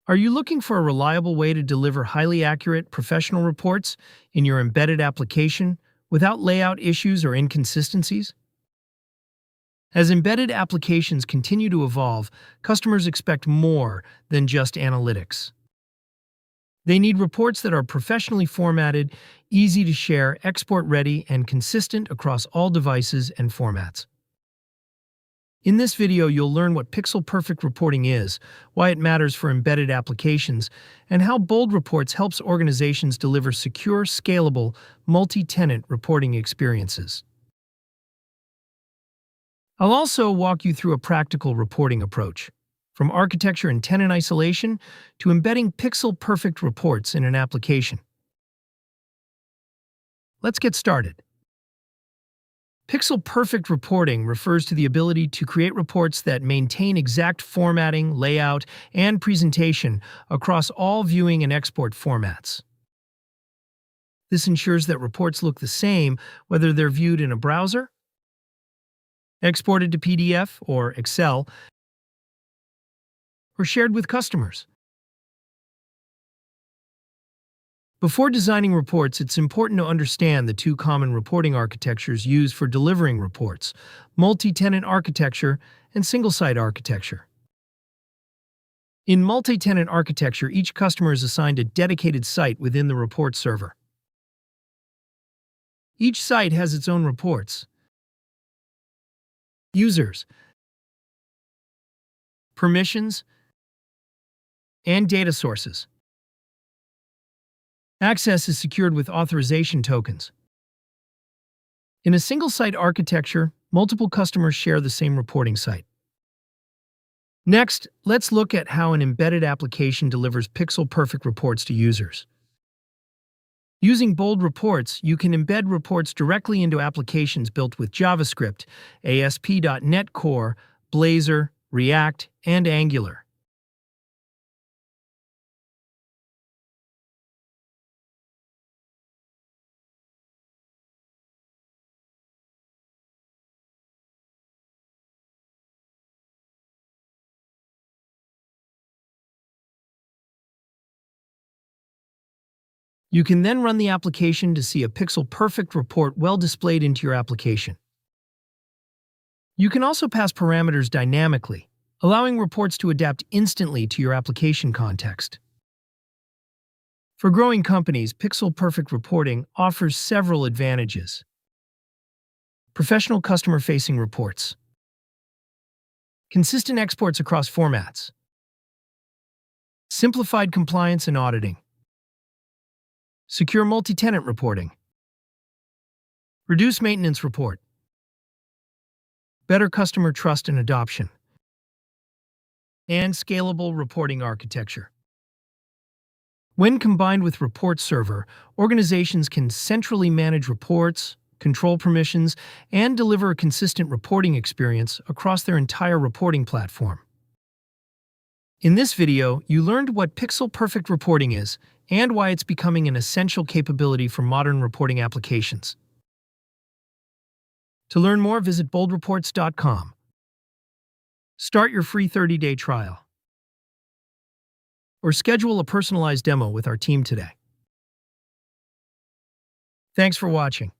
Are you looking for a reliable way to deliver highly accurate, professional reports in your embedded application without layout issues or inconsistencies? As embedded applications continue to evolve, customers expect more than just analytics. They need reports that are professionally formatted, easy to share, export-ready, and consistent across all devices and formats. In this video, you'll learn what pixel-perfect reporting is, why it matters for embedded applications, and how Bold Reports helps organizations deliver secure, scalable, multi-tenant reporting experiences. I'll also walk you through a practical reporting approach, from architecture and tenant isolation to embedding pixel-perfect reports in an application. Let's get started. Pixel-perfect reporting refers to the ability to create reports that maintain exact formatting, layout, and presentation across all viewing and export formats. This ensures that reports look the same whether they're viewed in a browser, exported to PDF or Excel, or shared with customers. Before designing reports, it's important to understand the two common reporting architectures used for delivering reports: multi-tenant architecture and single-site architecture. In multi-tenant architecture, each customer is assigned a dedicated site within the report server. Each site has its own reports, users, permissions, and data sources. Access is secured with authorization tokens. In a single-site architecture, multiple customers share the same reporting site. Next, let's look at how an embedded application delivers pixel-perfect reports to users. Using Bold Reports, you can embed reports directly into applications built with JavaScript, ASP.NET Core, Blazor, React, and Angular. You can then run the application to see a pixel-perfect report well displayed into your application. You can also pass parameters dynamically, allowing reports to adapt instantly to your application context. For growing companies, pixel-perfect reporting offers several advantages. Professional customer-facing reports. Consistent exports across formats. Simplified compliance and auditing. Secure multi-tenant reporting. Reduce maintenance report. Better customer trust and adoption. And scalable reporting architecture. When combined with Report Server, organizations can centrally manage reports, control permissions, and deliver a consistent reporting experience across their entire reporting platform. In this video, you learned what pixel-perfect reporting is and why it's becoming an essential capability for modern reporting applications. To learn more, visit boldreports.com. Start your free 30-day trial, or schedule a personalized demo with our team today. Thanks for watching.